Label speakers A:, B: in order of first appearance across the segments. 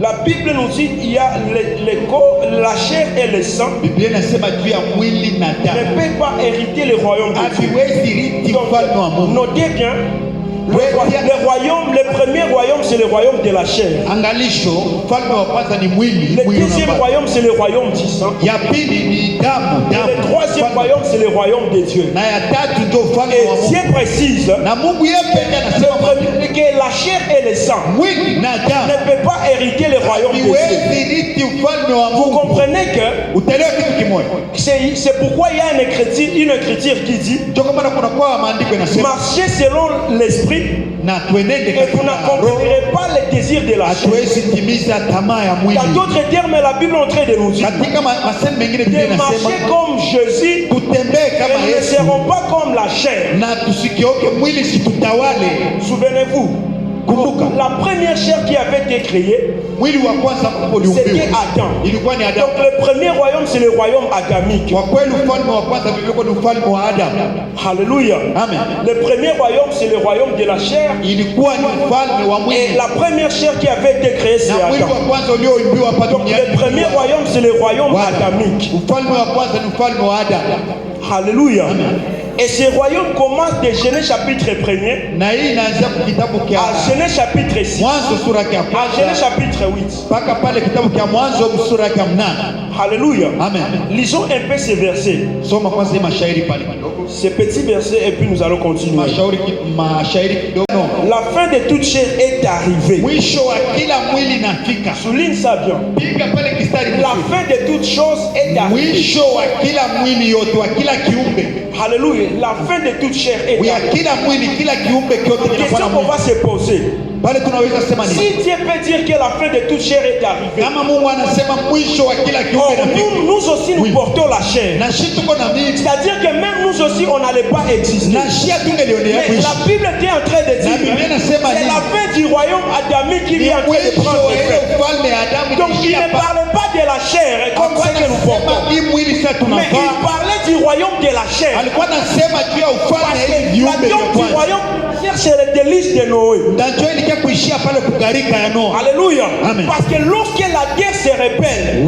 A: La Bible nous dit qu'il y a le corps, la chair et le sang ne peuvent pas hériter le royaume de Dieu. Donc, notez bien, le premier royaume c'est le royaume de la chair. Le deuxième royaume c'est le royaume du sang. Et le troisième royaume c'est le royaume de Dieu. Et Dieu précise que la chair et le sang ne peuvent pas hériter le royaume de Dieu. Vous comprenez que c'est pourquoi il y a une écriture qui dit marchez selon l'esprit et vous n'accomplirez pas les désirs de la chair. Dans d'autres termes, la Bible est en train de nous dire de marcher comme Jésus et ne seront pas comme la chair. Souvenez-vous, la première chair qui avait été créée, c'était Adam. Donc le premier royaume, c'est le royaume adamique. Alléluia. Amen. Le premier royaume, c'est le royaume de la chair. Et la première chair qui avait été créée, c'est Adam. Donc le premier royaume, c'est le royaume adamique. Alléluia. Amen. Et ce royaume commence de Genèse chapitre 1er à Genèse chapitre 6 à Genèse chapitre 8. Alléluia. Amen. Lisons un peu ces versets. Ces petits versets et puis nous allons continuer. La fin de toute chair est arrivée. Souligne ça bien. La fin de toute chose est arrivée. Alléluia. La fin de toute chair est arrivée. La question qu'on va se poser. Si Dieu peut dire que la fin de toute chair est arrivée, nous aussi nous portons la chair. C'est-à-dire que même nous aussi on n'allait pas exister. Mais la Bible était en train de dire c'est la fin du royaume adamique qui vient en train de prendre fin. Donc il ne parlait pas de la chair comme ce que nous portons, mais il parlait du royaume de la chair. Parce que la du royaume c'est le délice de Noé. Alléluia. Amen. Parce que lorsque la terre se répelle,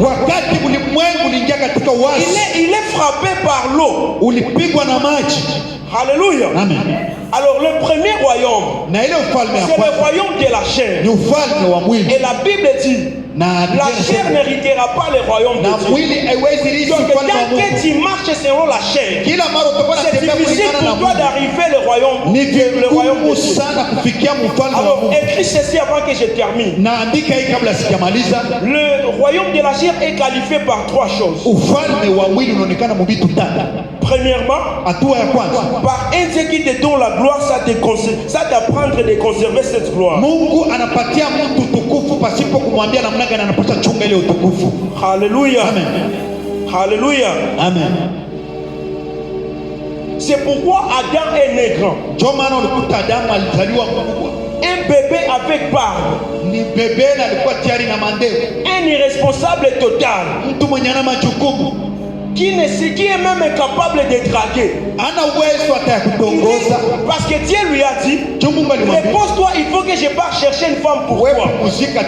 A: il est frappé par l'eau. Alléluia. Amen. Alors le premier royaume, c'est le royaume de la chair. Et la Bible dit la chair n'héritera pas le royaume de Dieu. Donc quand tu marches selon la chair, c'est difficile pour toi d'arriver le royaume de Dieu. Alors écris ceci avant que je termine. Le royaume de la chair est qualifié par trois choses. Premièrement, par un Dieu qui te donne la gloire, ça t'apprendre de conserver cette gloire. Alléluia. Amen. Alléluia. Amen. C'est pourquoi Adam est né grand. Un bébé avec barbe. Un irresponsable total. Qui est même incapable de draguer. Parce que Dieu lui a dit repose-toi, il faut que je parte chercher une femme pour toi. Je dirais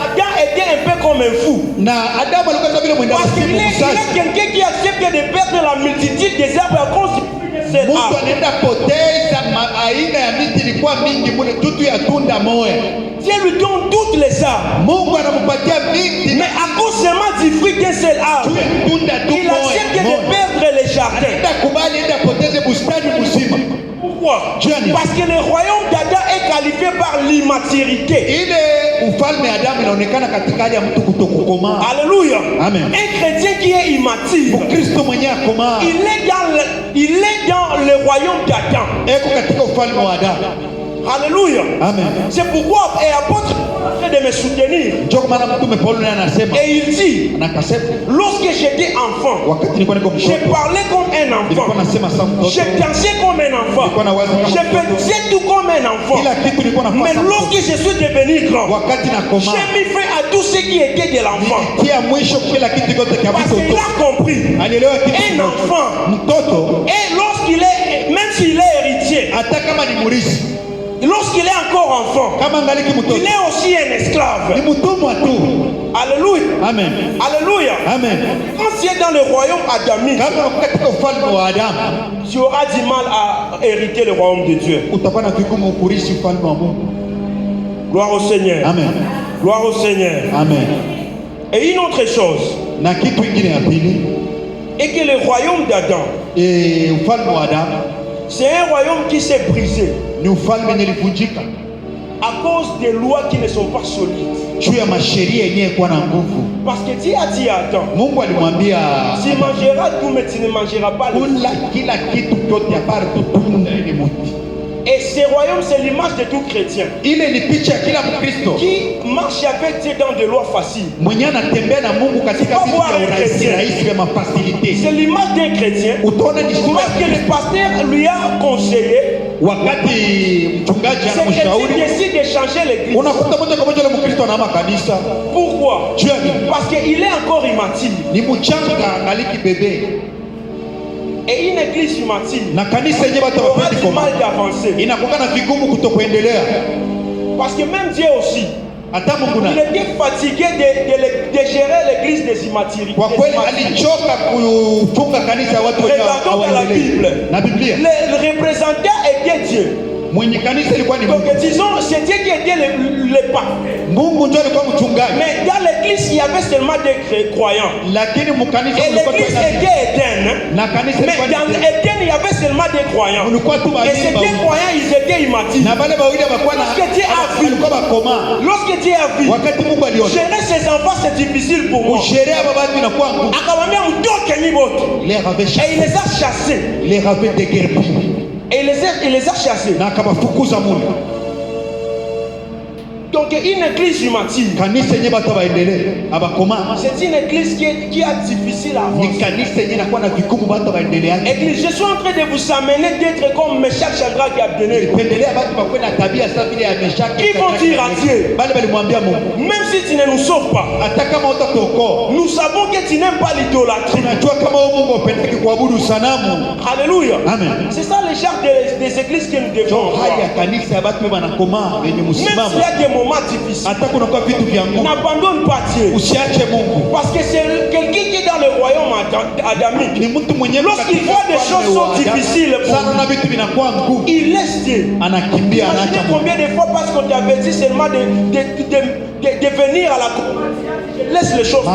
A: Adam était un peu comme un fou. Parce qu'il est quelqu'un qui accepte de perdre la multitude des arbres à cause de cet arbre. Dieu lui donne toutes les arbres. Mais à cause seulement du fruit d'un seul arbre, il accepte de perdre les jardins. Pourquoi? Parce que le royaume d'Adam est qualifié par l'immaturité. Alléluia. Amen. Un chrétien qui est immature, il est dans le royaume d'Adam. Alléluia. Amen. C'est pourquoi l'apôtre est de me soutenir. Et il dit lorsque j'étais enfant, je parlais comme un enfant, je dansais comme un enfant, je faisais tout comme un enfant. Mais lorsque je suis devenu grand, j'ai mis fin à tout ce qui était de l'enfant. Parce qu'il a compris un enfant, et lorsqu'il est, même s'il est héritier, Lorsqu'il est encore enfant, il est aussi un esclave. Alléluia.
B: Amen.
A: Alléluia.
B: Amen.
A: Quand tu es dans le royaume adamique, tu auras du mal à hériter le royaume de Dieu. Gloire au Seigneur.
B: Amen.
A: Gloire au Seigneur.
B: Amen.
A: Et une autre chose, et que le royaume d'Adam, c'est un royaume qui s'est brisé à cause des lois qui ne sont pas solides. Parce que Dieu a dit à Adam, tu mangeras tout, mais tu ne mangeras pas le fruit. Et ce royaume, c'est l'image de tout chrétien qui marche avec Dieu dans des lois faciles. C'est l'image d'un chrétien. Parce que le pasteur lui a conseillé, c'est qu'il décide de changer l'église. Pourquoi? Parce qu'il est encore immature. Et une église immature aura du mal d'avancer. Parce que même Dieu aussi, il était fatigué de gérer l'église des immaturités. Regardons dans la Bible. Le représentant était Dieu. Donc disons, c'est Dieu qui était le pape. Mais dans l'église, il y avait seulement des croyants. Et l'église était Éden. Mais dans l'Éden, il y avait seulement des croyants. Et ces deux croyants, ils étaient immatures. Lorsque Dieu a vu, gérer ses enfants, c'est difficile pour moi. Et il les a chassés. Et il les a chassés. Donc une église immature, c'est une église qui est difficile à avancer. Église, je suis en train de vous amener d'être comme Meshach, Shadrach et Abednego. Qui vont dire à Dieu, même si tu ne nous sauves pas, nous savons que tu n'aimes pas l'idolâtrie. Alléluia. C'est ça le genre des églises que nous devons avoir. Même s'il y a des moments difficiles, n'abandonne pas Dieu. Parce que c'est quelqu'un qui est dans le royaume adamique. Lorsqu'il voit des choses sont difficiles pour lui, il laisse Dieu. Imaginez combien de fois parce qu'on t'avait dit seulement de venir à la cour. Laisse les choses.